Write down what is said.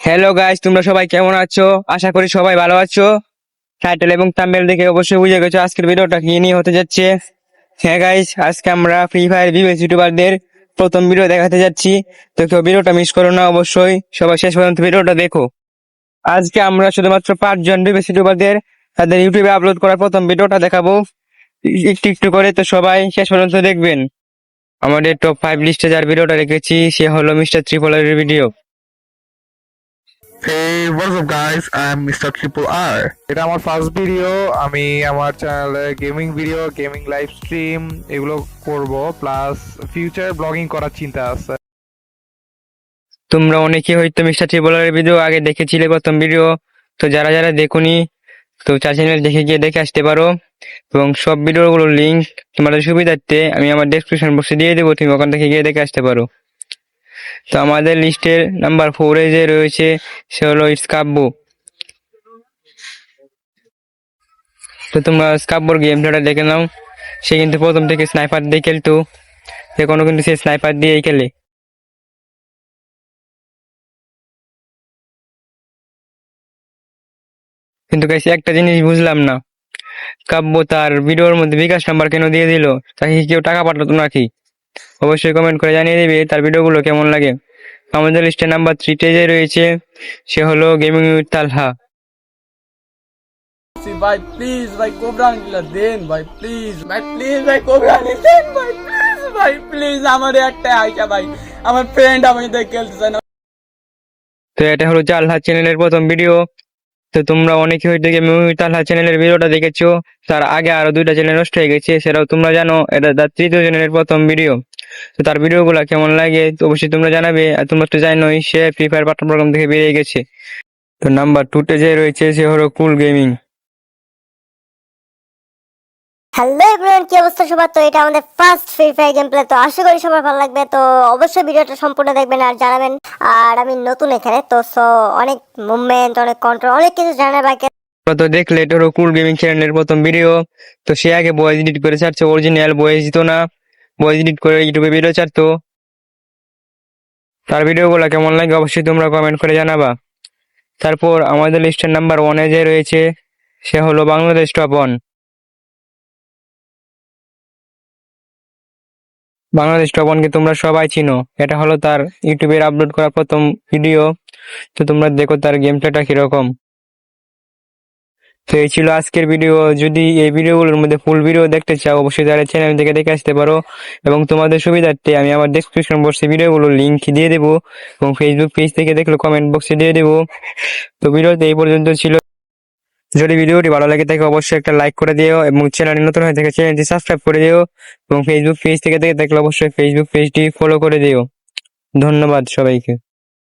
Hello guys, তোমরা সবাই কেমন আছো? আশা করি সবাই ভালো আছো। টাইটেল এবং থাম্বনেল দেখে অবশ্যই বুঝে গেছো আজকের ভিডিওটা কি নিয়ে হতে যাচ্ছে। হ্যাঁ গাইস, আজকে আমরা ফ্রি ফায়ার ভিউয়ার্স ইউটিউবারদের প্রথম ভিডিও দেখাতে যাচ্ছি। তো কেউ ভিডিওটা মিস করো না, অবশ্যই সবাই শেষ পর্যন্ত ভিডিওটা দেখো। আজকে আমরা শুধুমাত্র 5 জন ভিউয়ার্স ইউটিউবারদের তাদের ইউটিউবে আপলোড করার প্রথম ভিডিওটা দেখাবো একটু একটু করে। তো সবাই শেষ পর্যন্ত দেখবেন। আমাদের টপ 5 লিস্টে যার ভিডিওটা রেখেছি সে হলো মিস্টার ত্রিপলের video. Hey, what's up guys? I'm Mr. Triple R. এটা আমার ফার্স্ট ভিডিও। আমি আমার চ্যানেলে গেমিং লাইভ স্ট্রিম এগুলো করব, প্লাস ফিউচার ব্লগিং করার চিন্তা আছে। তোমরা অনেকে হয়তো মিস্টার ট্রিপলের ভিডিও আগে দেখেছিলে প্রথম ভিডিও। তো যারা যারা দেখোনি, তো চার চ্যানেল দেখে গিয়ে দেখে আসতে পারো। এবং সব ভিডিওগুলোর লিঙ্ক তোমাদের সুবিধার্থে আমি আমার ডেসক্রিপশন বক্সে দিয়ে দেবো, তুমি ওখান থেকে গিয়ে দেখে আসতে পারো। তো আমাদের লিস্টের নাম্বার 4-এ যে রয়েছে সে হলো স্কাব্বু। তো তোমরা স্কাব্বুর গেম প্লেটা দেখে নাও। সে কিন্তু প্রথম থেকে স্নাইপার দিয়ে খেলতো, এখনো কিন্তু সে স্নাইপার দিয়েই খেলে। কিন্তু গাইস, একটা জিনিস বুঝলাম না, কাব্য তার ভিডিওর মধ্যে বিকাশ নাম্বার কেন দিয়ে দিল? তাকে কি কেউ টাকা পাঠাতো নাকি? অবশ্যই কমেন্ট করে জানিয়ে দিবে তার ভিডিওগুলো কেমন লাগে। আমাদের লিস্টে নাম্বার 3-তে যে রয়েছে সে হলো গেমিং উইথ তালহা। ভাই প্লিজ ভাই কোবরা আনলা দেন ভাই, প্লিজ ভাই কোবরা আনি দেন ভাই, প্লিজ আমার একটা আইকা ভাই, আমার ফ্রেন্ড আমাকে দেখে খেলতে চায় না। তো এটা হলো তালহা চ্যানেলের প্রথম ভিডিও। তো তোমরা অনেকে হয়তো গেমিং উইথ তালহা চ্যানেলের ভিডিওটা দেখেছো, তার আগে আরো 2টা চ্যানেল নষ্ট হয়ে গেছে, সেটাও তোমরা জানো। এটা তার 3য় চ্যানেলের প্রথম ভিডিও। তো তার ভিডিওগুলো কেমন লাগে তো অবশ্যই তোমরা জানাবে। আর তোমরা তো জানোই সে ফ্রি ফায়ার পাঠ্য প্রোগ্রাম থেকে বেরিয়ে গেছে। তো নাম্বার 2-তে যে রয়েছে সে হলো কুল গেমিং। হ্যালো এভরিওয়ান, কি অবস্থা সবার? তো এটা আমাদের first free fire game play, তো আশা করি সবার ভালো লাগবে। তো অবশ্যই ভিডিওটা সম্পূর্ণ দেখবেন আর জানাবেন। আর আমি নতুন এখানে, তো অনেক মুভমেন্ট, অনেক কন্ট্রোল, অনেক কিছু জানার বাকি। তোমরা তো দেখলে এটা হলো কুল গেমিং চ্যানেলের প্রথম ভিডিও। তো সে আগে ভয়েস এডিট করে ছাড়ছে, অরিজিনাল ভয়েস দিত না, ভয়েস এডিট করে ইউটিউবে ভিডিও ছাড়তো। তার ভিডিওগুলো কেমন লাগে অবশ্যই তোমরা কমেন্ট করে জানাবা। তারপর আমাদের লিস্টের নাম্বার 1-এ যে রয়েছে সে হলো বাংলাদেশ টপ 1। বাংলাদেশ টপ 1কে তোমরা সবাই চিনো, এটা হলো তার ইউটিউবের আপলোড করা প্রথম ভিডিও। তো তোমরা দেখো তার গেম প্লেটা কিরকম। তো এই ছিল আজকের ভিডিও। যদি এই ভিডিওগুলোর মধ্যে ফুল ভিডিও দেখতে চাও অবশ্যই তাহলে চ্যানেল থেকে দেখে আসতে পারো। এবং তোমাদের সুবিধার্থে আমি আমার ডেসক্রিপশন বক্সে ভিডিওগুলোর লিঙ্ক দিয়ে দেবো, এবং ফেসবুক পেজ থেকে দেখলে কমেন্ট বক্সে দিয়ে দেবো। তো ভিডিওতে এই পর্যন্ত ছিল। যদি ভিডিওটি ভালো লাগে থাকে অবশ্যই একটা লাইক করে দিও, এবং চ্যানেলে নতুন হয়ে থাকে চ্যানেলটি সাবস্ক্রাইব করে দিও, এবং ফেসবুক পেজ থেকে দেখলে অবশ্যই ফেসবুক পেজটি ফলো করে দিও। ধন্যবাদ সবাইকে।